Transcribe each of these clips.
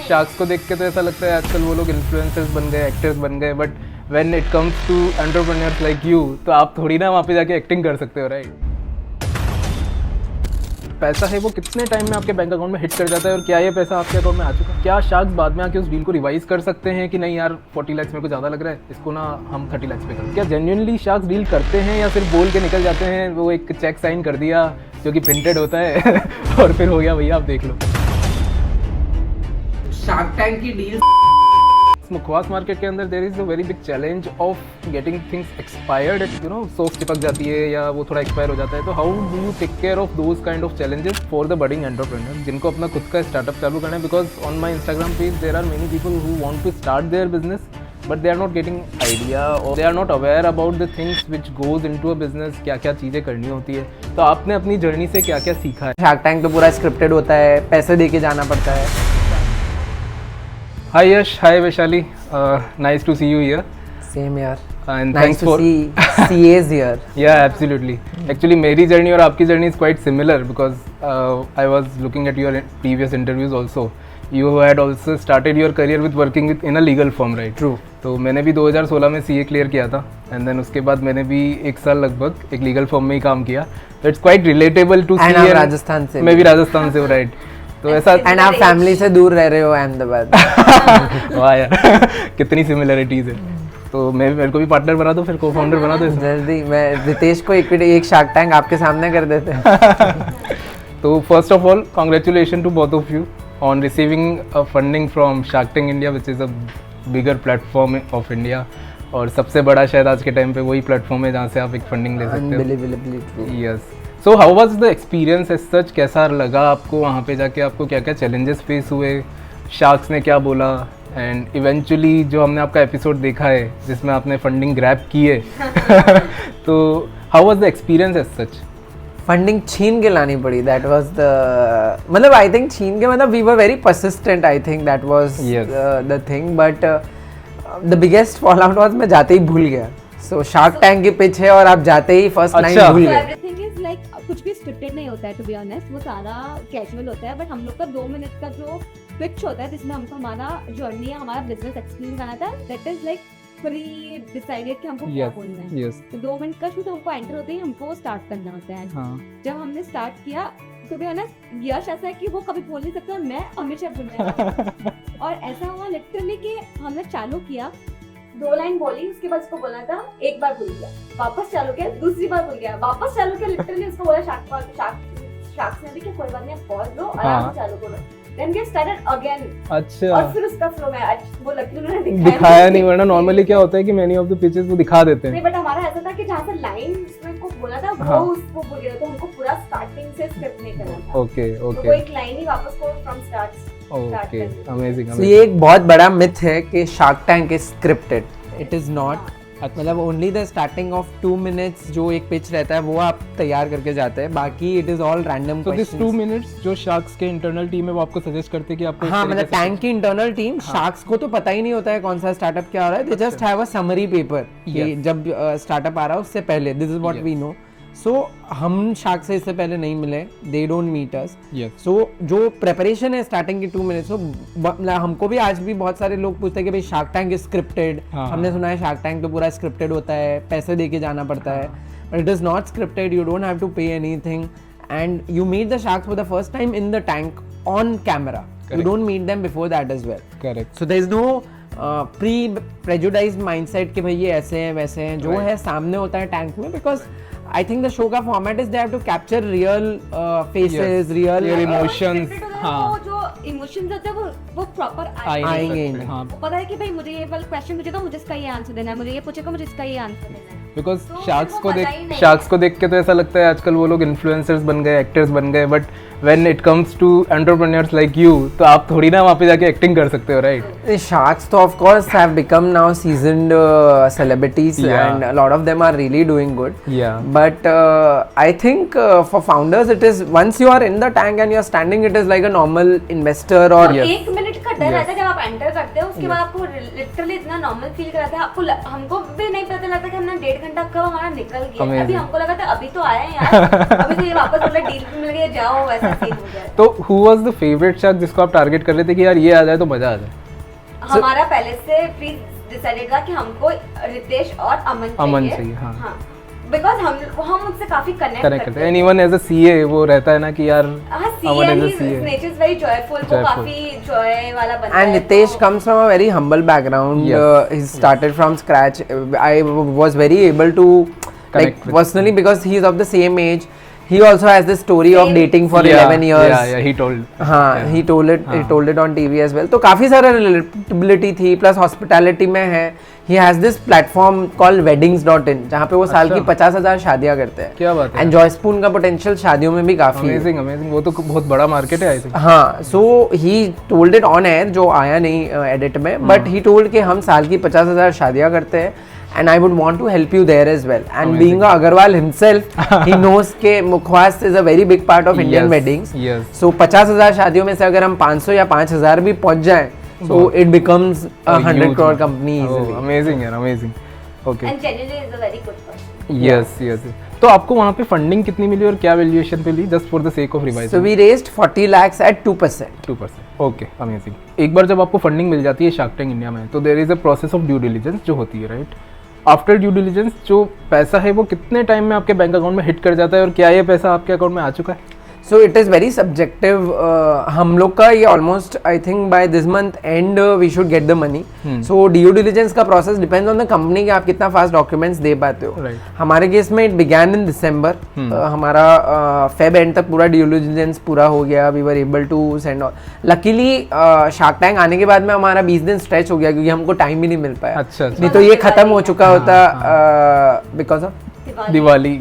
Sharks को देख के तो ऐसा लगता है आजकल वो लोग इन्फ्लुएंसर्स बन गए, एक्टर्स बन गए, but when it comes to entrepreneurs like you, तो आप थोड़ी ना वहाँ पे जाके एक्टिंग कर सकते हो, राइट? पैसा है वो कितने टाइम में आपके बैंक अकाउंट में हिट कर जाता है, और क्या ये पैसा आपके अकाउंट में आ चुका है? क्या शार्क्स बाद में आके उस डील को रिवाइज कर सकते हैं कि नहीं यार 40 लाख मेरे को ज़्यादा लग रहा है, इसको ना हम 30 लाख पे करें? क्या जेन्युइनली शार्क्स डील करते हैं या सिर्फ बोल के निकल जाते हैं, वो एक चेक साइन कर दिया जो कि प्रिंटेड होता है और फिर हो गया भैया आप देख लो? शार्क टैंक की डील मुखवास मार्केट के अंदर there is a very big challenge of getting things expired, you know, सोप चिपक जाती है या वो थोड़ा एक्सपायर हो जाता है। तो how do you take care of those kind of challenges for the budding entrepreneur जिनको अपना खुद का स्टार्टअप चालू करना है? Because on my Instagram page there are many people who want to start their business but they are not getting idea और they are not aware about the things which goes into a business, क्या क्या चीज़ें करनी होती है। तो आपने अपनी जर्नी से क्या क्या सीखा है? शार्क टैंक तो पूरा स्क्रिप्टेड होता है, पैसे दे के जाना पड़ता है। Hi Yash, hi Vaishali, nice to see you here. Same here. And Nice thanks to for see CAs here. Yeah, absolutely. Actually, मेरी journey और आपकी journey is quite similar because I was looking at your previous interviews also. You had also started your career with working with in a legal firm, right? True. तो मैंने भी 2016 में CA clear किया था and then उसके बाद मैंने भी 1 साल लगभग एक लीगल फर्म में ही काम किया. So it's quite relatable to And CA. आप राजस्थान से? मैं भी राजस्थान से हूँ, right? तो ऐसा एंड आप फैमिली से दूर रह रहे हो अहमदाबाद। वाह यार कितनी सिमिलरिटीज है। तो मैं मेरे को भी पार्टनर बना दो, फिर को फाउंडर बना दो इसमें। जल्दी मैं रितेश को एक शार्क टैंक आपके सामने कर देते हैं। तो first of all congratulation to both of you on receiving a funding from Shark Tank India which is a bigger platform of India, और सबसे बड़ा शायद आज के टाइम पे वही प्लेटफॉर्म है जहाँ से आप एक फंडिंग ले सकते हो। Unbelievably true. Yes. So how was the experience as such? कैसा लगा आपको वहाँ पे जाके? आपको क्या क्या चैलेंजेस फेस हुए? शार्क्स ने क्या बोला? एंड इवेंचुअली जो हमने आपका एपिसोड देखा है जिसमें आपने फंडिंग ग्रैब की है तो how was the experience as such? Funding छीन के लानी पड़ी, दैट वाज द मतलब आई थिंक छीन के मतलब we were very persistent, I think that was the thing, but the biggest fall out was मैं जाते ही भूल गया। सो शार्क टैंक के पिच है और आप जाते ही फर्स्ट लाइन भूल गए। एवरीथिंग इज लाइक कुछ भी स्क्रिप्टेड नहीं होता है, टू बी ऑनेस्ट, वो सारा कैजुअल होता है। बट हम लोग का 2 मिनट का जो पिच होता है जिसमें हमको हमारा जर्नी है, हमारा बिजनेस एक्सप्लेन करना था, that is like pre decided कि हमको क्या बोलना है। यस। तो 2 मिनट का शूट हमको एंटर होते ही हमको स्टार्ट करना होता है। हाँ। जब हमने स्टार्ट किया, टू बी ऑनेस्ट, यश ऐसा है कि वो कभी बोल नहीं सकता और मैं हमेशा बोल रहा और ऐसा हुआ लिटरली कि हमने चालू किया, 2 लाइन बोली, उसके बाद उसको बोलना था, एक बार भूल गया, वापस चालू किया, दूसरी बार भूल गया, वापस चालू किया, लिटरली उसको बोला शार्क्स ने भी कि कोई बात नहीं, आप पॉज लो, आराम से चालू करो। Then we started again. अच्छा। और फिर उसका फ्लो में आज वो लकी उन्होंने दिखाया नहीं, वरना नॉर्मली क्या होता है कि मेनी ऑफ द पिचेस वो दिखा देते हैं। नहीं, बट हमारा ऐसा था कि जहाँ से लाइन उसमें को बोला था हाँ। वो उसको बोल गया, तो हमको पूरा स्टार्टिंग से स्क्रिप्ट नहीं करना था। ओके तो वो ओके एक लाइन ही वापस को from start okay, amazing. So, ये एक बहुत बड़ा मिथ है कि Shark Tank is scripted, it is not. मतलब only the starting of 2 minutes जो एक पिच रहता है वो आप तैयार करके जाते हैं, बाकी इट इज ऑल रैंडम तो दिस क्वेश्चंस। 2 मिनट्स जो शार्क्स के इंटरनल टीम है वो आपको सजेस्ट करते हैं कि आपको हाँ, मतलब टैंक की इंटरनल टीम, शार्क्स को तो पता ही नहीं होता है कौन सा स्टार्टअप क्या हो रहा है, they just have a summary paper कि जब स्टार्टअप आ रहा है उससे पहले this is what we know. So हम शार्क से इससे पहले नहीं मिले, दे डोंट मीट अस। सो जो प्रेपरेशन है स्टार्टिंग की 2 मिनट्स, तो हमको भी आज भी बहुत सारे लोग पूछते हैं कि भाई शार्क टैंक इज स्क्रिप्टेड। हमने सुना है शार्क टैंक तो पूरा स्क्रिप्टेड होता है, पैसे दे के जाना पड़ता है, but it is not scripted, you don't have to pay anything and you meet the sharks for the first time in the tank on camera, you don't meet them before that as well. Correct. So there is no pre prejudiced mindset कि भाई ये ऐसे हैं वैसे हैं, जो है सामने होता है टैंक में, because I think the show का format is they have to capture real faces, real emotions। हाँ, वो जो इमोशंस होते हैं वो प्रॉपर आएंगे। हाँ, पता है कि भाई मुझे ये वाला क्वेश्चन पूछेगा, मुझे इसका ये आंसर देना है, मुझे ये पूछेगा, मुझे इसका ये आंसर देना है। बिकॉज तो शार्क्स को देख के तो ऐसा लगता है आजकल वो लोग इन्फ्लुएंसर्स बन गए, एक्टर्स बन गए, but when it comes to entrepreneurs like you, तो आप थोड़ी ना वहाँ पे जाके एक्टिंग कर सकते हो, राइट? Sharks तो of course have become now seasoned celebrities and a lot of them are really doing good. Yeah. But I think for founders it is, once you are in the tank and you are standing, it is like a normal investor or 1 minute का डर रहता है जब आप enter करते हो, उसके बाद आपको लिटरली इतना नॉर्मल फील कराता है, आपको हमको भी नहीं पता लगता कि हमने 1.5 घंटा कब हमारा निकल गया। अभी हमको लगा था अभी तो आया है यार, अभी तो ये वापस बोला डील भी मिल गई, जाओ, ऐसा सीन हो गया था। तो who was the favourite shark जिसको आप टारगेट कर रहे थे कि यार ये आ जाए तो मजा आ जाए? हमारा पहले से प्री डिसाइडेड था कि हमको रितेश और अमन चाहिए, हाँ। बिकॉज हम उससे काफी कनेक्ट करते हैं। And even as a CA वो रहता है ना कि यार Aman is nature is very joyful, वो काफी जॉय वाला बंदा है। And Ritesh comes from a very humble background. Yes. He started from scratch. I was very able to Connect like with personally because he is of the same age. He also has this story of dating for 11 years. Yeah, he told. हाँ, he told it on TV as well. तो काफी सारा relatability थी, plus hospitality में है. He has this platform called weddings.in जहाँ पे वो साल की 50,000 शादियाँ करते हैं. क्या बात है? And Joy Spoon का potential शादियों में भी काफी है. Amazing. वो तो बहुत बड़ा मार्केट है आई थिंक। हाँ, so he told it on air जो आया नहीं एडिट में, but he told कि हम साल की 50,000 शादियाँ करते हैं and I would want to help you there as well. And Amazing. being a Agarwal himself, he knows के मुखवास is a very big part of Indian weddings. Yes. So 50,000 शादियों में से अगर हम 500 या 5,000 भी पहुंच जाएं, so it becomes a 100 crore company easily. Amazing यार, amazing. Okay. And genuinely is a very good person. Yes. तो आपको वहाँ पे फंडिंग कितनी मिली और क्या वैल्यूएशन पे ली, just for the sake of revise? So we raised 40 lakhs at 2%. 2%. Okay, amazing. एक बार जब आपको फंडिंग मिल जाती है शार्क टैंक इंडिया में, तो there is a process of due diligence जो होती है, राइट? आफ्टर ड्यू डिलिजेंस जो पैसा है वो कितने टाइम में आपके बैंक अकाउंट में हिट कर जाता है और क्या ये पैसा आपके अकाउंट में आ चुका है? So it is very subjective. हम लोग का ये almost I think by this month end we should get the money. So due diligence का process depends on the company कि आप कितना fast documents दे पाते हो. Right. हमारे केस में it began in December. हमारा Feb end तक पूरा due diligence पूरा हो गया. We were able to send all. Luckily Shark Tank आने के बाद में हमारा 20 दिन stretch हो गया क्योंकि हमको time ही नहीं मिल पाया. अच्छा। नहीं तो ये खत्म हो चुका होता because of दिवाली।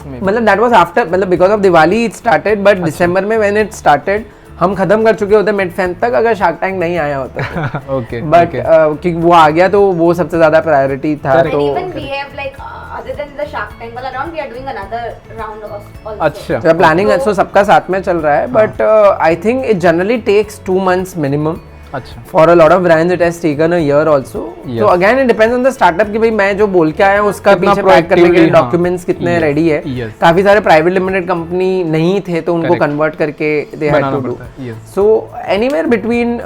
मतलब that was after, मतलब because of Diwali it started, but December में when it started हम खत्म कर चुके होते मिड फेब तक अगर शार्क टैंक नहीं आया होता। ओके। बट क्योंकि वो आ गया तो वो सबसे ज्यादा प्रायोरिटी था। तो even we have like other than the Shark Tank वाला round, we are doing another round also. अच्छा, तो प्लानिंग है, सबका साथ में चल रहा है, but I think it generally takes 2 months minimum. अच्छा। For a lot of brands it has taken a year also. Yes. So again it depends on the startup कि भाई मैं जो बोल के आया हूँ उसका पीछे पैक करने के डॉक्यूमेंट्स कितने रेडी है। Yes. काफी सारे प्राइवेट लिमिटेड कंपनी नहीं थे तो उनको कन्वर्ट करके they had to do. Yes. So anywhere between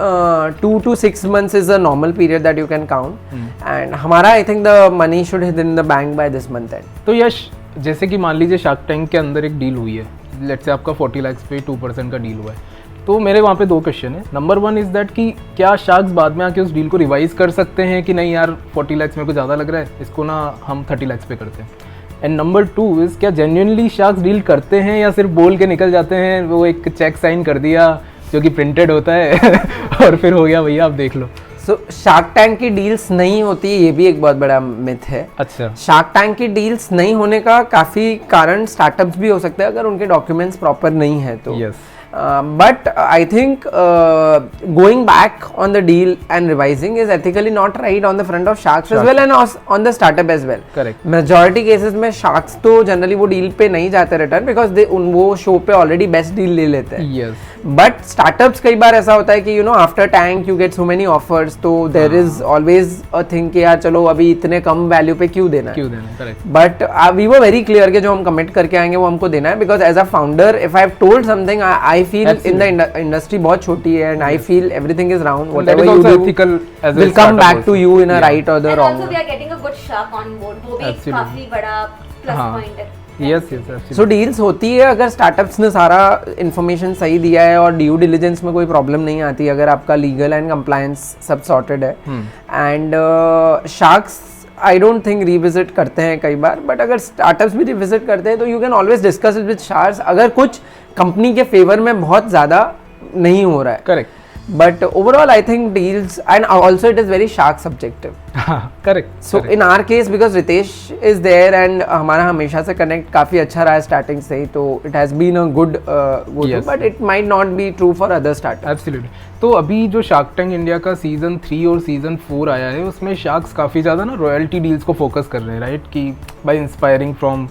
2 to 6 months is a normal period that you can count. And हमारा I think the money should hit in the bank by this month end. तो यश, जैसे कि मान लीजिए shark Tank के अंदर एक deal हुई है, लेट्स से आपका 40 लाख पे 2% का डील हुआ है, तो मेरे वहाँ पे 2 क्वेश्चन है। नंबर 1 इज दैट कि क्या शार्क्स बाद में आके उस डील को रिवाइज कर सकते हैं कि नहीं यार 40 लाख मेरे को ज़्यादा लग रहा है, इसको ना हम 30 लाख पे करते हैं। एंड नंबर 2 इज क्या जेन्युइनली शार्क्स डील करते हैं या सिर्फ बोल के निकल जाते हैं, वो एक चेक साइन कर दिया जो कि प्रिंटेड होता है और फिर हो गया भैया आप देख लो। So शार्क टैंक की डील्स नहीं होती, ये भी एक बहुत बड़ा मिथ है। अच्छा। शार्क टैंक की डील्स नहीं होने का काफी कारण स्टार्टअप्स भी हो सकते हैं अगर उनके डॉक्यूमेंट्स प्रॉपर नहीं है तो। Yes. But I think going back on the deal and revising is ethically not right on the front of sharks as well and on the startup as well. Correct. Majority cases में sharks तो generally वो deal पे नहीं जाते return because वो show पे already best deal ले लेते हैं. Yes. But startups कई बार ऐसा होता है कि after tank you get so many offers, तो there is always a thing कि यार चलो अभी इतने कम value पे क्यों देना है. Correct. But we were very clear कि जो हम commit करके आएंगे वो हमको देना है, because as a founder if I've told something I feel Absolutely. in the industry बहुत छोटी है and I feel everything is round, That whatever is you also do ethical as a will come startup back also. to you in a Yeah. right or the And wrong also way. we are getting a good shark on board, वो भी Absolutely. काफी बड़ा plus हाँ. point है। Yes, absolutely. So deals होती है अगर startups ने सारा इन्फॉर्मेशन सही दिया है और ड्यू डिलिजेंस में कोई प्रॉब्लम नहीं आती, अगर आपका लीगल एंड कंप्लायंस सब सॉर्टेड है। And sharks I don't think revisit करते हैं कई बार, बट अगर स्टार्टअप्स भी रिविजिट करते हैं तो you can always discuss it with sharks अगर कुछ कंपनी के फेवर में बहुत ज़्यादा नहीं हो रहा है। Correct. But overall, I think deals, and also it is very shark subjective. Correct. So in our case, because Ritesh is there and हमारा हमेशा से connect काफी अच्छा रहा है starting से ही, तो it has been a good go-to, Yes. but it might not be true for other startups. Absolutely. तो अभी जो शार्क टैंक इंडिया का सीजन 3 और सीजन 4 आया है उसमें शार्क्स काफ़ी ज़्यादा ना रॉयल्टी डील्स को फोकस कर रहे हैं, राइट? कि बाय इंस्पायरिंग फ्रॉम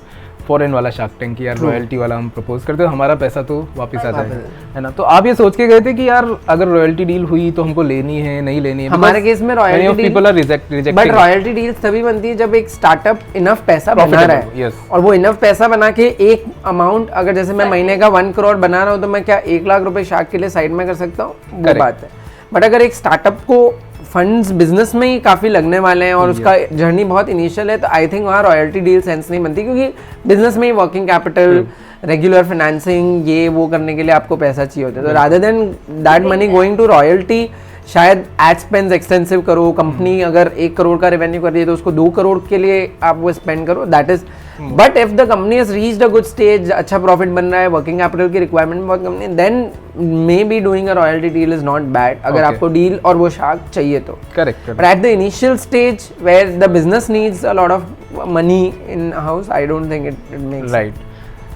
फॉरेन वाला शार्क टैंक यार रॉयल्टी वाला हम प्रपोज करते हैं, हमारा पैसा तो वापस आ जाएगा, है ना। तो आप ये सोच के गए थे कि यार अगर रॉयल्टी डील हुई तो हमको लेनी है नहीं लेनी है? हमारे केस में royalty people are rejecting, but royalty deal तभी बनती है जब एक स्टार्टअप इनफ पैसा बना रहा है। yes. और वो इनफ पैसा बना के एक अमाउंट, अगर जैसे मैं महीने का 1 करोड़ बना रहा हूँ तो मैं क्या 1 लाख रुपए शार्क के लिए साइड में कर सकता हूँ? वो बात है। बट अगर एक स्टार्टअप को फंड्स बिजनेस में ही काफी लगने वाले हैं और उसका जर्नी बहुत इनिशियल है, तो आई थिंक वहाँ रॉयल्टी डील सेंस नहीं बनती, क्योंकि बिजनेस में ही वर्किंग कैपिटल, रेगुलर फाइनेंसिंग, ये वो करने के लिए आपको पैसा चाहिए होता है। तो rather than that money going to royalty, शायद एड स्पेंड्स एक्सटेंसिव करो, कंपनी अगर 1 करोड़ का रेवेन्यू कर रही है तो उसको 2 करोड़ के लिए आप वो स्पेंड करो, that is. But if the company has reached a good stage, अच्छा प्रॉफिट बन रहा है, वर्किंग कैपिटल की रिक्वायरमेंट बहुत कम है, then may be doing a royalty deal is not bad, अगर आपको डील और वो शार्क चाहिए तो। Correct. But at the initial stage where the business needs a lot of money in house, I don't think it makes right.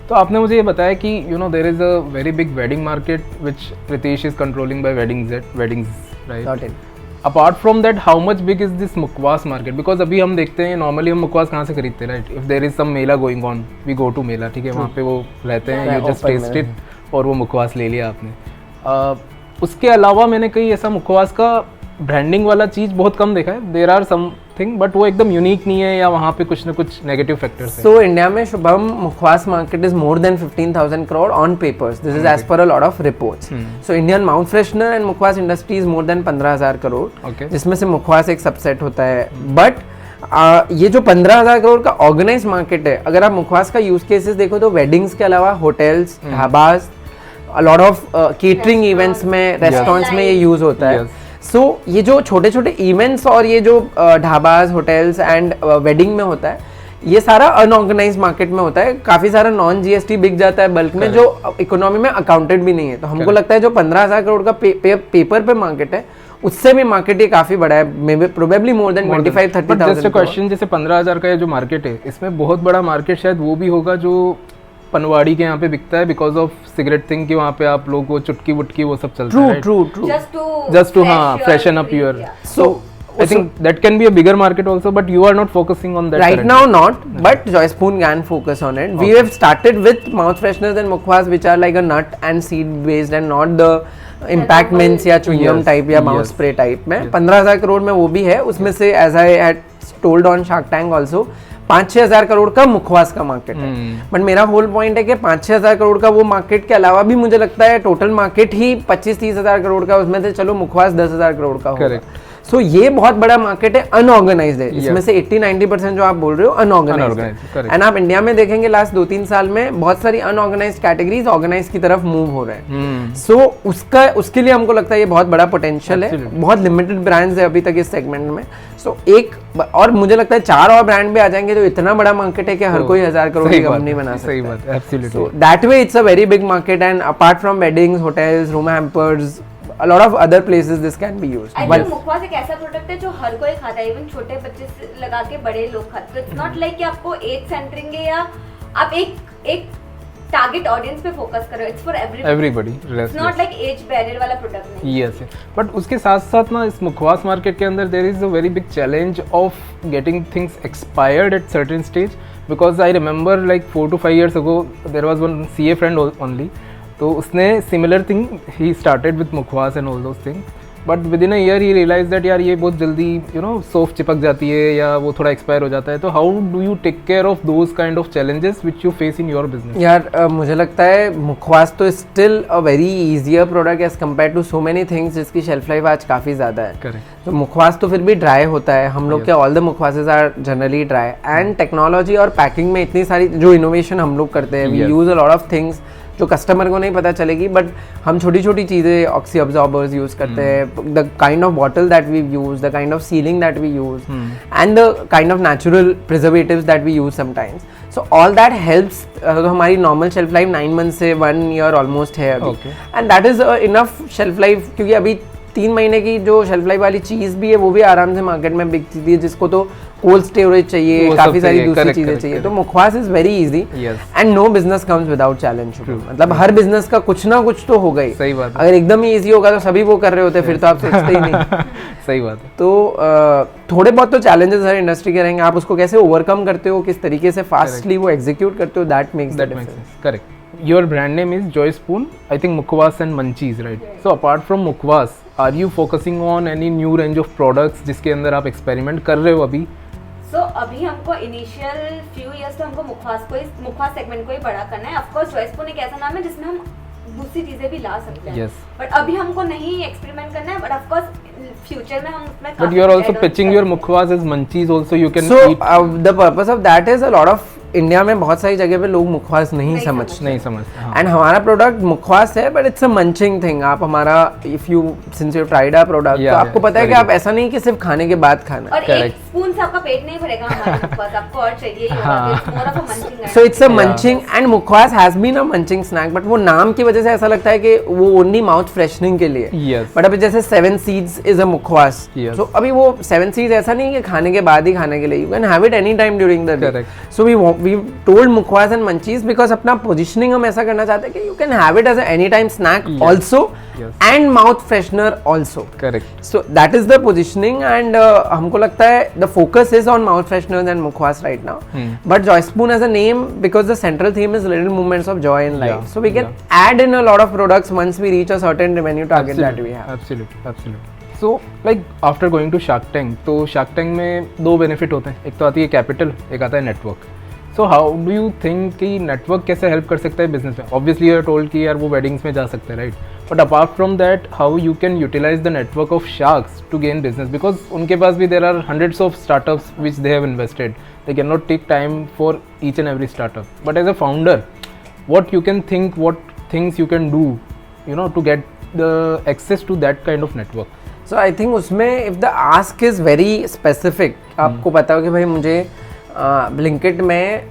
तो आपने मुझे ये बताया कि you know there is a very big wedding market which Pritesh is controlling by weddings, right? Apart from that, how much big is this mukhwas market? Because अभी हम देखते हैं नॉर्मली हम मुखवास कहाँ से खरीदते हैं, right? If there is some mela going on, we go to mela, ठीक है, वहाँ पे वो रहते हैं, यू जस्ट टेस्ट इट और वो मुखवास ले लिया आपने। उसके अलावा मैंने कहीं ऐसा मुखवास का ब्रांडिंग वाला चीज बहुत कम देखा है। देयर आर समथिंग बट वो एकदम यूनिक नहीं है, या वहाँ पे कुछ ना कुछ नेगेटिव फैक्टर्स है। So India में Shubham मुखवास market is more than 15,000 crore on papers. This is as per a lot of reports. So Indian mouth freshener and मुखवास industry is more than 15,000 crore. Okay. जिसमें से मुखवास एक सबसेट होता है। But ये जो 15,000 करोड़ का ऑर्गेनाइज मार्केट है, अगर आप मुखवास का यूज केसेस देखो तो वेडिंग्स के अलावा hotels, dhabas, a lot of catering events में, रेस्टोरेंट्स में ये यूज होता है। सो ये जो छोटे छोटे इवेंट्स और ये जो ढाबाज, होटल्स एंड वेडिंग में होता है, ये सारा अनऑर्गेनाइज मार्केट में होता है। काफी सारा नॉन जीएसटी बिक जाता है बल्क में, जो इकोनॉमी में अकाउंटेड भी नहीं है। तो हमको लगता है जो 15,000 करोड़ का पेपर पे मार्केट है, उससे भी मार्केट ये काफी बड़ा है, may be probably more than 25-30,000। Just question, जैसे 15,000 का ये जो मार्केट है, इसमें बहुत बड़ा मार्केट शायद वो भी होगा जो पनवाड़ी के यहाँ पे बिकता है बिकॉज ऑफ सिगरेट थिंग, कि वहाँ पे आप लोग वो चुटकी वुटकी वो सब चलता है। True just to freshen up your, so I think that can be a bigger market also, but you are not focusing on that right currently. now. Not, but Joyspoon can focus on it. We have started with mouth fresheners and mukhwas which are like a nut and seed based and not the impact mints या chewing gum type या mouth spray type में। 15,000 करोड़ में वो भी है, उसमें से as I had told on Shark Tank also 5-6 हजार करोड़ का मुखवास का मार्केट है। बट मेरा होल पॉइंट है कि 5-6 हजार करोड़ का वो मार्केट के अलावा भी मुझे लगता है टोटल मार्केट ही 25-30 हजार करोड़ का, उसमें से चलो मुखवास 10,000 करोड़ का होगा। सो ये बहुत बड़ा मार्केट है, अनऑर्गेनाइज्ड है। इसमें से 80-90% जो आप बोल रहे हो अनऑर्गेनाइज्ड है। एंड आप इंडिया में देखेंगे लास्ट 2-3 साल में बहुत सारी अनऑर्गेनाइज्ड कैटेगरीज ऑर्गेनाइज की तरफ मूव हो रहे हैं। सो उसके लिए हमको लगता है ये बहुत बड़ा पोटेंशियल है। बहुत लिमिटेड ब्रांड्स है अभी तक इस सेगमेंट में। सो एक और मुझे लगता है 4 और ब्रांड भी आ जाएंगे तो इतना बड़ा मार्केट है कि हर कोई 1000 करोड़ की कंपनी बना सकता है। सही बात है, absolutely. That way it's a very big market and apart from weddings, hotels, room hampers, a lot of other places this can be used. I think मुखवास एक ऐसा प्रोडक्ट है जो हर कोई खाता है, इवन छोटे बच्चे से लगा के बड़े लोग खाते हैं। इट्स नॉट लाइक कि आपको एज सेंटरिंग है या आप एक टारगेट ऑडियंस पे फोकस कर रहे हो। It's for everybody. It's not like age barrier वाला प्रोडक्ट नहीं। यस, बट उसके साथ साथ ना इस मुखवास मार्केट के अंदर there is a very big challenge of getting things expired at certain stage, because I remember like 4 to 5 years ago there was one CA friend only, तो उसने similar thing, he started with mukhwas and all those thing, but within a year he realise that यार ये बहुत जल्दी soft चिपक जाती है या वो थोड़ा एक्सपायर हो जाता है। तो how do you take care of those kind of challenges which you face in your business? यार मुझे लगता है मुखवास तो still a very easier product as compare to so many things जिसकी शेल्फ लाइफ आज काफ़ी ज़्यादा है। करेक्ट। तो मुखवास तो फिर भी ड्राई होता है, हम लोग के all the mukhwases are generally dry. And technology और पैकिंग में इतनी सारी जो इनोवेशन हम लोग करते हैं, we use a lot of things जो कस्टमर को नहीं पता चलेगी, बट हम छोटी छोटी चीज़ें, ऑक्सी अब्जॉर्बर्स यूज़ करते हैं, the kind of bottle that we use, the kind of sealing that we use and the kind of natural preservatives that we use sometimes. So all that helps. तो हमारी normal shelf life 9 months से 1 year almost है अभी, and that is enough shelf life, क्योंकि अभी 3 महीने की जो शेल्फ लाइफ वाली चीज भी है वो भी आराम से मार्केट में बिकती थी, जिसको तो कोल्ड स्टोरेज चाहिए, वो काफी सब सारी चाहिए, दूसरी correct, चीजें correct, चाहिए। तो correct. Mukhwas is very easy Yes. And no business comes without challenge. मतलब हर बिजनेस का कुछ ना कुछ तो होगा ही। सही बात है। अगर एकदम ही इजी होगा तो सभी वो कर रहे होते, फिर तो आप सोचते ही नहीं। सही बात है। तो थोड़े बहुत तो चैलेंजेस हर इंडस्ट्री के रहेंगे, आप उसको कैसे ओवरकम करते हो, किस तरीके से फास्टली वो एग्जीक्यूट करते हो, that makes the That makes difference. sense. Correct. Your brand name is Joy Spoon, I think Mukhwas and Munchies, right? So apart from Mukhwas, are you focusing on any new range of products जिसके अंदर आप experiment कर रहे हो अभी? सो अभी हमको initial few years तो हमको मुखवास सेगमेंट को ही बड़ा करना है। ऑफ कोर्स जॉय स्पून एक ऐसा नाम है जिसमें हम दूसरी चीजें भी ला सकते हैं। Yes. बट अभी हमको नहीं एक्सपेरिमेंट करना है, बट ऑफ कोर्स फ्यूचर में हम उसमें But you are also pitching your Mukhwas as Munchies also. You can So eat. the purpose of that is a lot of India में बहुत सारी जगह पे लोग मुखवास नहीं समझते। नहीं समझते। हाँ. एंड हमारा प्रोडक्ट मुखवास है, but it's a munching thing. आप हमारा if you since you tried our product, तो आपको पता है कि आप ऐसा नहीं कि सिर्फ खाने के बाद खाना है। और एक स्पून से आपका पेट नहीं भरेगा हमारा मुखवास, आपको और चाहिए ही होगा। It's more of a munching. So it's a munching and mukhwas has been a munching snack, but वो नाम की वजह से ऐसा लगता है कि वो ओनली माउथ फ्रेशनिंग के लिए। Yes. बट अभी जैसे 7 सीड्स इज अ मुखवास, Yes. सो अभी वो 7 सीड्स ऐसा नहीं है कि खाने के बाद ही खाने के लिए, you can have it any time during the day. Correct. So we told mukhwas and munchies because अपना पोजिशनिंग हम ऐसा करना चाहते हैं कि you can have it as any time snack also and mouth freshener also. Correct. So that is the positioning and हमको लगता है the focus is on mouth fresheners and mukhwas right now. But Joy Spoon as a name, because the central theme is little moments of joy in life. Yeah, So we can add in a lot of products once we reach a certain revenue target that we have. Absolutely, absolutely. So like after going to Shark Tank, तो Shark Tank में दो benefit होते हैं, एक तो आती है capital, एक आता है network. So how do you think कि नेटवर्क कैसे हेल्प कर सकता है बिजनेस में? ऑब्वियसली यू आर टोल्ड कि यार वो वेडिंग्स में जा सकते हैं, right? But apart from that, how you can utilize the network of sharks to gain business? Because उनके पास भी there are hundreds of startups which they have invested. They cannot take time for each and every startup. But as a founder, what you can think, what things you can do, you know, to get the access to that kind of network? So I think उसमें if the ask is very specific, आपको पता हो कि भाई मुझे Blinkit में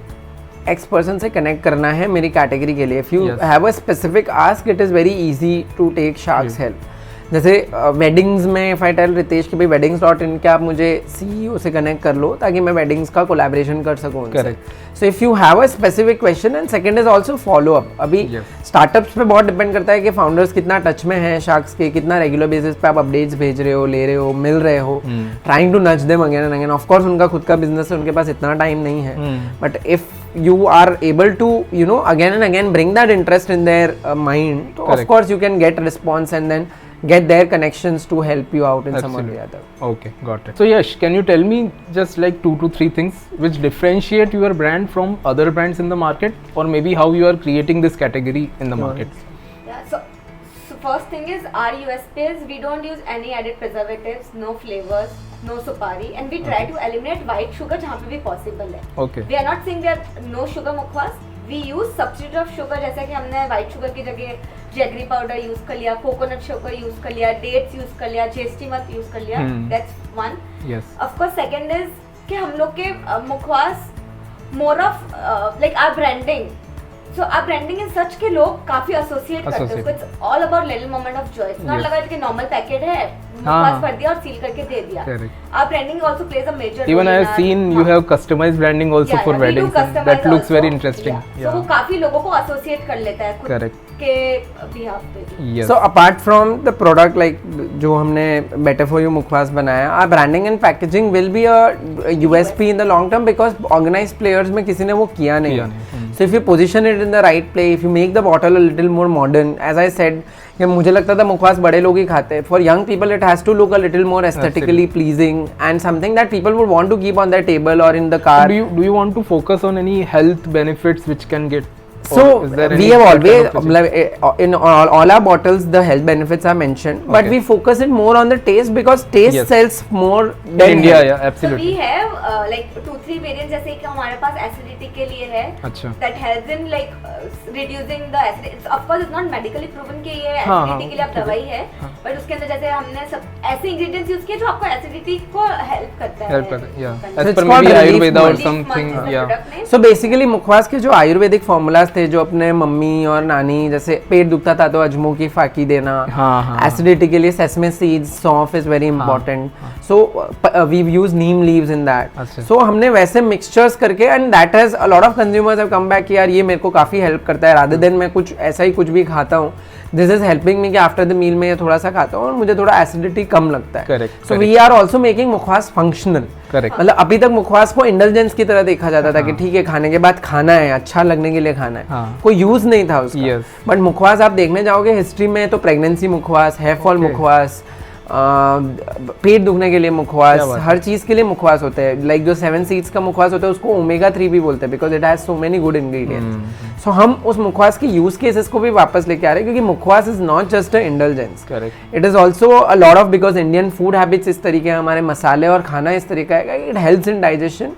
X person से connect करना है मेरी कैटेगरी के लिए. If you have a specific ask, it is very easy to take Shark's help. जैसे वेडिंग्स में इफ आई टेल रितेश कि भाई weddings.in के आप मुझे CEO से कनेक्ट कर लो ताकि मैं वेडिंग्स का कोलैबोरेशन कर सकूं उनसे. सो if you have a specific question and second is also follow up. अभी स्टार्टअप्स पे बहुत डिपेंड करता है कि फाउंडर्स कितना टच में हैं शार्क्स के, कितना रेगुलर बेसिस पे आप अपडेट्स भेज रहे हो, ले रहे हो, मिल रहे हो, trying to nudge them again and again. Of course उनका खुद का बिजनेस है, उनके पास इतना टाइम नहीं है, but if you are able to, you know, again and again bring that interest in their mind, so of course you can get response and then get their connections to help you out in some or the other. Okay, got it. So Yash, can you tell me just like 2 to 3 things which differentiate your brand from other brands in the market, or maybe how you are creating this category in the market? Yeah, so first thing is our USP is we don't use any added preservatives, no flavors, no supari, and we try to eliminate white sugar जहाँ पे भी possible है. Okay. We are not saying there are no sugar mukhwas. We use substitute of sugar, जैसे कि हमने white sugar की जगह jaggery powder use कर लिया, coconut sugar use कर लिया, dates use कर लिया, chestnut use कर लिया. That's one. Yes. Of course, second is कि हम लोग के मुखवास more of like our branding. So our branding is such कि लोग काफी associate करते हैं उसको. It's all about little moment of joy. It's not लगा कि normal packet है, मुखवास भर दिया और सील करके दे दिया. Our branding also plays a major role. Even I have seen you have customized branding also for weddings. That looks very interesting. So वो काफी लोगों को associate कर लेता है खुद के behalf पे. Yes. So apart from the product like जो हमने Better For You मुखवास बनाया, our branding and packaging will be a USP in the long term because organized players में किसी ने वो किया नहीं. So if you position it in the right place, if you make the bottle a little more modern, as I said, कि मुझे लगता था मुखवास बड़े लोग ही खाते हैं. For young people, it has to look a little more aesthetically pleasing and something that people would want to keep on their table or in the car. Do you want to focus on any health benefits which can get? So we have always in all our bottles the health benefits are mentioned, but we focus it more on the taste because taste sells more than India. Yeah, absolutely. So we have like 2-3 variants जैसे कि हमारे पास acidity के लिए है. अच्छा. That helps in like reducing the acidity. It's, of course it's not medically proven कि ये acidity के लिए आप दवाई है, but उसके अंदर जैसे हमने सब ऐसे ingredients use किए जो आपको acidity को help करता है. Help करता है. Yeah. As per maybe Ayurveda or something. Yeah. So basically मुखवास के जो आयुर्वेदिक formulas थे जो अपने मम्मी और नानी, जैसे पेट दुखता था तो अजमो की फाकी देना, हाँ एसिडिटी के लिए sesame seeds, saunf is very important, so we use neem leaves in that, so हमने वैसे मिक्सचर्स करके, and that has a lot of consumers have come back कि यार ये मेरे को काफी हेल्प करता है, रादर देन मैं कुछ ऐसा ही कुछ भी खाता हूँ, दिस इज हेल्पिंग मी कि आफ्टर द मील में ये थोड़ा सा खाता हूँ और मुझे थोड़ा एसिडिटी कम लगता है। Correct. So we are also making mukhwas functional. Correct. मतलब अभी तक मुखवास को इंडल्जेंस की तरह देखा जाता था कि ठीक है खाने के बाद खाना है, अच्छा लगने के लिए खाना है, कोई यूज नहीं था उसका। बट मुखवास आप देखने जाओगे हिस्ट्री में तो प्रेगनेंसी मुखवास, हेयर फॉल मुखवास, पेट दुखने के लिए मुखवास, हर चीज के लिए मुखवास होते हैं। लाइक जो 7 सीड्स का मुखवास होता है उसको ओमेगा 3 भी बोलते हैं because it has so many good ingredients. So हम उस मुखवास के यूज केसेस को भी वापस लेके आ रहे हैं क्योंकि mukhwas is not just a indulgence, it is also a lot of, because Indian food habits इस तरीके हैं, हमारे मसाले और खाना इस तरीका है, it helps in digestion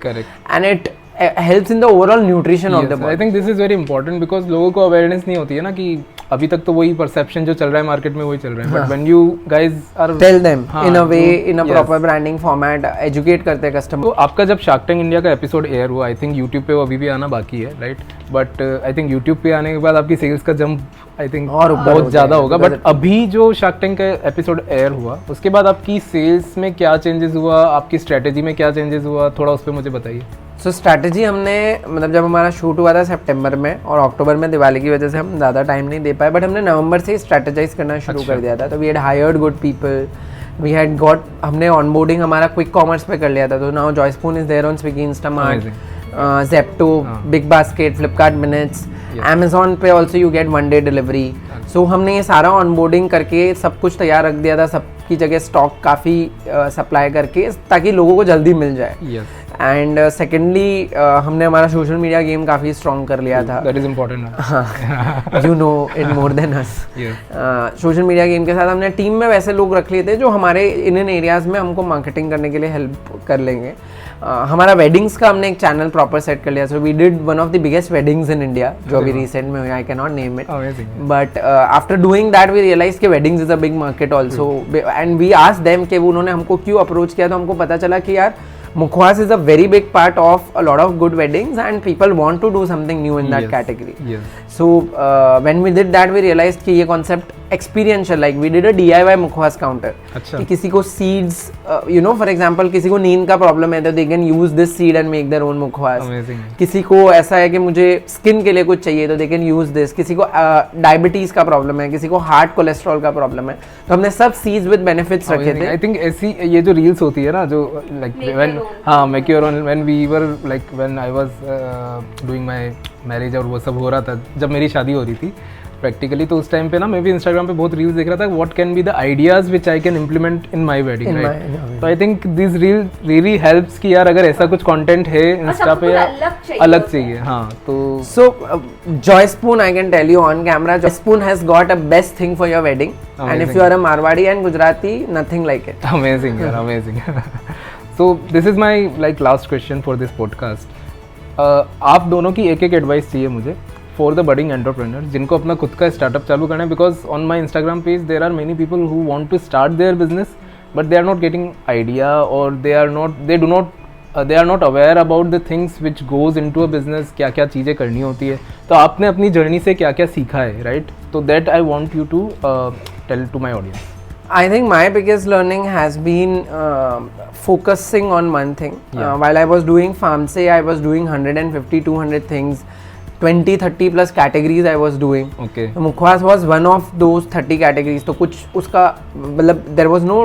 and it helps in the overall nutrition of the body. I think this is very important because लोगों को awareness नहीं होती है ना कि अभी तक तो वही perception जो चल रहा है मार्केट में वही चल रहा है, but when you guys are tell them in a way, in a proper branding format, educate करते हैं customer। तो आपका जब शार्क टैंक इंडिया का एपिसोड एयर हुआ, आई थिंक यूट्यूब पे वो अभी भी आना बाकी है, right? But I think YouTube पे आने के बाद आपकी सेल्स का जंप आई थिंक और बहुत ज़्यादा होगा। बट अभी जो शार्क टैंक का एपिसोड एयर हुआ उसके बाद आपकी सेल्स में क्या चेंजेस हुआ, आपकी स्ट्रेटेजी में क्या चेंजेस हुआ, थोड़ा उस पर मुझे बताइए। सो स्ट्रैटेजी हमने, मतलब जब हमारा शूट हुआ था सितंबर में और अक्टूबर में दिवाली की वजह से हम ज़्यादा टाइम नहीं दे पाए, बट हमने नवंबर से ही स्ट्रैटेजाइज करना शुरू कर दिया था। तो we had hired good people, we had got, हमने ऑनबोर्डिंग हमारा क्विक कॉमर्स पे कर लिया था। तो now Joyspoon is there on Swiggy, Instamart, Zepto, Big Basket, Flipkart Minutes, Amazon पे also you get 1 day delivery. So हमने ये सारा ऑनबोर्डिंग करके सब कुछ तैयार रख दिया था, सबकी जगह स्टॉक काफ़ी सप्लाई करके ताकि लोगों को जल्दी मिल जाए। एंड सेकेंडली हमने हमारा सोशल मीडिया गेम काफ़ी स्ट्रॉन्ग कर लिया था। That is important, you know it more than us. Social media game के साथ हमने टीम में वैसे लोग रख लिए थे जो हमारे इन एरियाज़ में हमको मार्केटिंग करने के लिए हेल्प कर लेंगे। हमारा वेडिंग्स का हमने एक चैनल प्रॉपर सेट कर लिया। So we did one of the biggest weddings in India जो अभी रिसेंट में हुई, I can not name it, but after doing that we realise कि weddings is a big market also, and we asked them कि उन्होंने हमको क्यों approach किया। तो हमको पता चला कि यार मुखवास is a very big part of a lot of good weddings and people want to do something new in that category. So when we did that we realized कि ये concept experiential, like we did a DIY मुखवास counter। कि किसी को seeds, you know for example किसी को नींद का problem है तो they can use this seed and make their own मुखवास। किसी को ऐसा है कि मुझे skin के लिए कुछ चाहिए तो they can use this। किसी को diabetes का problem है, किसी को heart cholesterol का problem है, तो हमने सब seeds with benefits रखे थे। I think ऐसी ये जो reels होती है ना जो like when make your own, when we were like when I was doing my marriage और वो सब हो रहा था, जब मेरी शादी हो रही थी प्रैक्टिकली, तो उस टाइम पे ना मैं भी इंस्टाग्राम पे बहुत रील्स देख रहा था, what can be the ideas which I can implement in my wedding, right? तो I think this reel really helps कि यार अगर ऐसा कुछ कंटेंट है इंस्टा पे या अलग चाहिए, हाँ। तो so Joyspoon, I can tell you on camera, Joyspoon has got a best thing for your wedding, and if you are a Marwari and Gujarati, nothing like it. Amazing यार, amazing. So this is my like last question for this podcast. आप दोनों की एक advice चाहिए मुझे for the budding entrepreneur जिनको अपना खुद का स्टार्टअप चालू करना है, because on my Instagram page there are many people who want to start their business but they are not getting idea और they are not aware about the things which goes into a business, क्या क्या चीज़ें करनी होती है। तो आपने अपनी जर्नी से क्या क्या सीखा है, राइट? तो that I want you to tell to my audience. I think my biggest learning has been focusing on one thing. While I was doing FarmSay, I was doing 150, 200 things, 20, 30 plus categories I was doing. Okay. So Mukhwas was one of those 30 categories. तो कुछ उसका मतलब there was no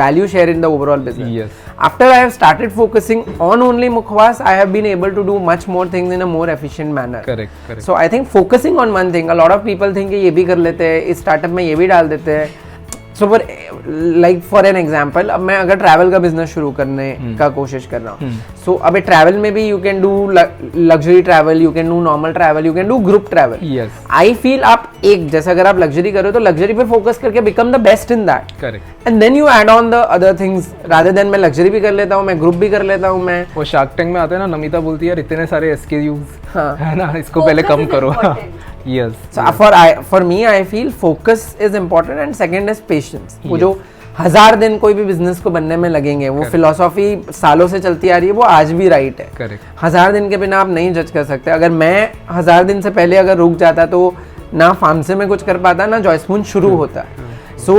value share in the overall business. Yes. After I have started focusing on only Mukhwas, I have been able to do much more things in a more efficient manner. Correct, correct. So I think focusing on one thing, a lot of people think कि ये भी कर लेते हैं, इस startup में ये भी डाल देते हैं। सो फॉर एन एग्जाम्पल, अब मैं अगर ट्रैवल का बिजनेस शुरू करने का कोशिश कर रहा हूँ, सो अब ट्रैवल में भी you can do luxury travel, you can do normal travel, you can do group travel. I feel आप एक जैसे अगर आप लग्जरी करो तो लग्जरी पे फोकस करके become the best in that, correct, and then you add on the other things rather than मैं लग्जरी भी कर लेता हूँ, मैं ग्रुप भी कर लेता हूँ। मैं वो शार्क टैंक में आते हैं ना, नमिता बोलती है यार इतने सारे SKUs है ना, इसको पहले कम करो। Yes. So for me, I feel focus is important and second is patience. वो जो 1000 दिन कोई भी बिजनेस को बनने में लगेंगे, वो फिलोसॉफी सालों से चलती आ रही है, वो आज भी राइट है। करेक्ट। 1000 दिन के बिना आप नहीं जज कर सकते। अगर मैं 1000 दिन से पहले अगर रुक जाता तो ना फार्म से मैं कुछ कर पाता, ना जॉयस्पून शुरू होता। सो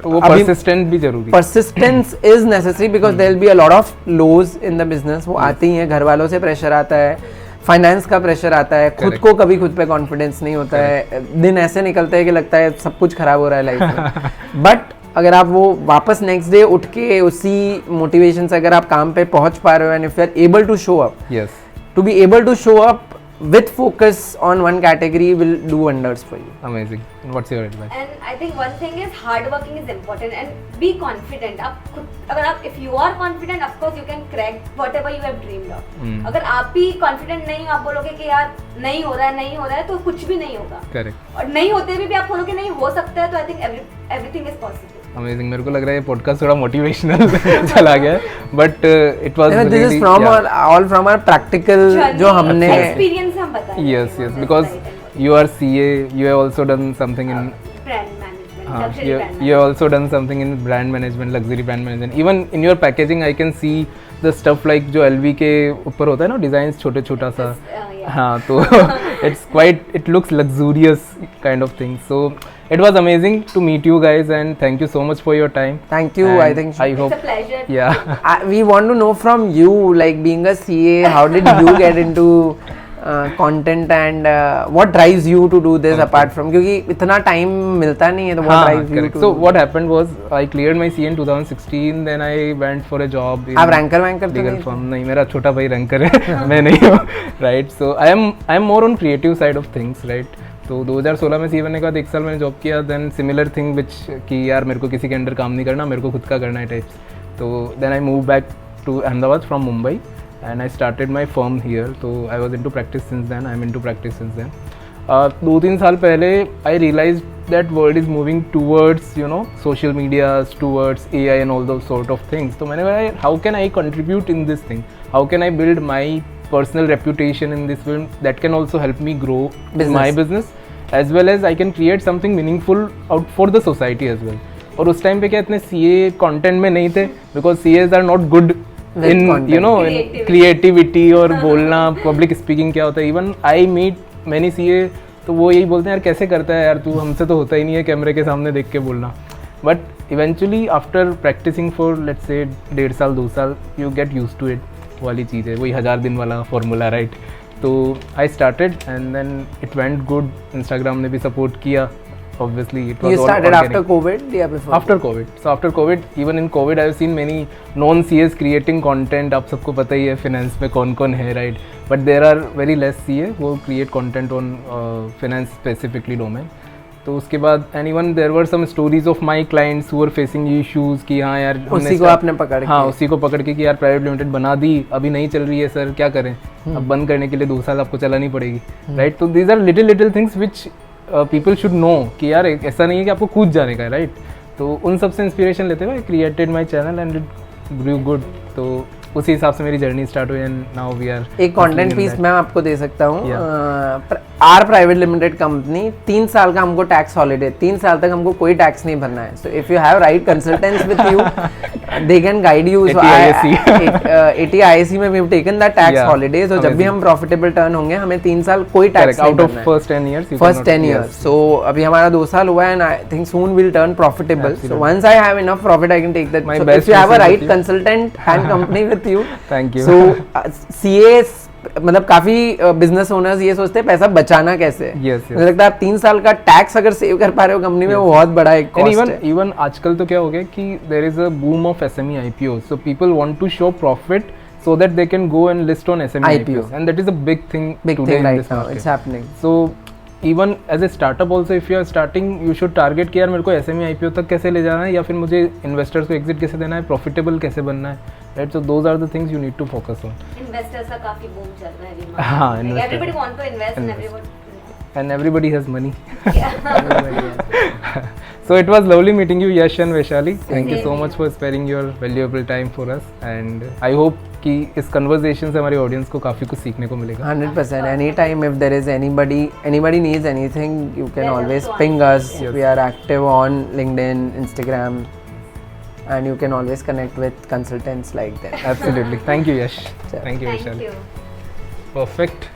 वो परसिस्टेंट भी जरूरी है। Persistence is necessary because there will be a lot of lows in the business. वो आती ही है, घर वालों से प्रेशर आता है, फाइनेंस का प्रेशर आता है, खुद को कभी खुद पे कॉन्फिडेंस नहीं होता है, दिन ऐसे निकलते हैं कि लगता है सब कुछ खराब हो रहा है लाइफ में। बट अगर आप वो वापस नेक्स्ट डे उठ के उसी मोटिवेशन से अगर आप काम पे पहुंच पा रहे हो, and if you are able to show up, yes, to be able to show up with focus on one category will do wonders for you. Amazing. And what's your advice? And I think one thing is hard working is important and be confident. आप खुद अगर आप if you are confident, of course you can crack whatever you have dreamed of. अगर आप भी confident नहीं हो, आप बोलोगे कि यार नहीं हो रहा है तो कुछ भी नहीं होगा। Correct. और नहीं होते भी आप बोलोगे नहीं हो सकता है, तो I think everything is possible. Amazing. मेरे को लग रहा है ये पॉडकास्ट थोड़ा मोटिवेशनल चला गया, but it was this is from all from our practical जो हमने एक्सपीरियंस हम बता रहे हैं। yes, because you are CA, you have also done something in brand management, luxury brand you have also done something in brand management, luxury brand management. Even in your packaging I can see the stuff like जो LV के ऊपर होता है ना design छोटा सा, हाँ, तो it's quite, it looks luxurious kind of thing. So it was amazing to meet you guys and thank you so much for your time. Thank you. And I think I hope, It's a pleasure. yeah. we want to know from you, like being a CA, how did you get into content and what drives you to do this apart from, क्योंकि इतना time मिलता नहीं है, तो what drives you correct. to So do? what happened was I cleared my CA in 2016, then I went for a job in आप ranker तो legal नहीं firm. नहीं, मेरा छोटा भाई रैंकर है, मैं नहीं हूँ, right? So I am more on creative side of things, right? तो 2016 में CA बनने के बाद 1 साल मैंने जॉब किया, देन सिमिलर थिंग विच कि यार मेरे को किसी के अंडर काम नहीं करना, मेरे को खुद का करना है टाइप्स। तो then I move back to Ahmedabad from Mumbai and I started my firm here. तो I was into practice since then, I am into practice since then. 2-3 साल पहले I realise that world is moving towards social medias, towards AI and all those sort of things. तो मैंने बोला how can I contribute in this thing, how can I build my personal reputation in this film that can also help me grow my business as well as I can create something meaningful out for the society as well. और उस time पे क्या इतने CA content में नहीं थे because CAs are not good in in creativity और बोलना, public speaking क्या होता है। even I meet many CA तो वो यही बोलते हैं यार कैसे करता है यार तू, हमसे तो होता ही नहीं है कैमरे के सामने देख के बोलना। but eventually after practicing for let's say 1.5 साल 2 साल you get used to it वाली चीज़ है, वही 1000 दिन वाला फॉर्मूला, राइट। तो I started and then it went good. Instagram ने भी सपोर्ट किया, obviously it was you started after COVID, yeah, before after COVID. So after COVID, even in COVID I have seen many non CAs creating content. आप सबको पता ही है finance में कौन कौन है, right? But there are very less CA who create content on finance specifically domain. तो उसके बाद and even there were some stories of my clients who were facing issues कि हाँ यार उसी को आपने पकड़ हाँ उसी को पकड़ के कि यार प्राइवेट लिमिटेड बना दी, अभी नहीं चल रही है सर, क्या करें, अब बंद करने के लिए 2 साल आपको चलानी पड़ेगी, राइट। तो these are little things which people should know कि यार ऐसा नहीं है कि आपको कूद जाने का है, राइट। तो उन सब से इंस्पिरेशन लेते हुए I created my channel and it grew good. तो उसी हिसाब से मेरी जर्नी स्टार्ट हुई एंड नाउ वी आर। एक कंटेंट पीस मैं आपको दे सकता हूँ। आर प्राइवेट लिमिटेड कंपनी 3 साल का हमको टैक्स हॉलिडे, 3 साल तक हमको कोई टैक्स नहीं भरना है। So if you have right consultants with you they can guide you. So 80 IAC में we have taken that tax holiday. So जब भी हम प्रॉफिटेबल टर्न होंगे हमें 3 साल कोई टैक्स नहीं भरना है। Out of first 10 years, first 10 years। So अभी हमारा 2 साल हुआ है and I think soon will turn profitable. So once I have enough profit I can take that. So if you have a right consultant and company with you, thank you. So CA मतलब काफी business owners ये सोचते हैं पैसा बचाना कैसे है। मुझे लगता है आप 3 साल का टैक्स अगर सेव कर पा रहे हो कंपनी में, वो बहुत बड़ा एक कॉस्ट है। इवन आजकल तो क्या हो गया कि there is a boom of SME IPOs, so people want to show profit so that they can go and list on SME IPOs, and that is a big thing today in right this now. market. It's happening. So even as a startup also, if you are starting, you should target कि यार मेरे को SME IPO तक कैसे ले जाना है, या फिर मुझे इन्वेस्टर्स को एग्जिट कैसे देना है, प्रॉफिटेबल कैसे बनना है, right. So those are the things you need to focus on. Investors का काफी बूम चल रहा है अभी मार्केट हाँ, में। Everybody want to invest and everybody has money. So it was lovely meeting you, Yash and Vaishali. Thank you so much for sparing your valuable time for us, and I hope कि इस conversation से हमारे audience को काफ़ी कुछ सीखने को मिलेगा। 100%. Anytime if there is anybody needs anything, you can always ping us. We are active on LinkedIn, Instagram. and you can always connect with consultants like them. Absolutely. Thank you, Yash. Sure. Thank you, Thank Vishal. you. Perfect.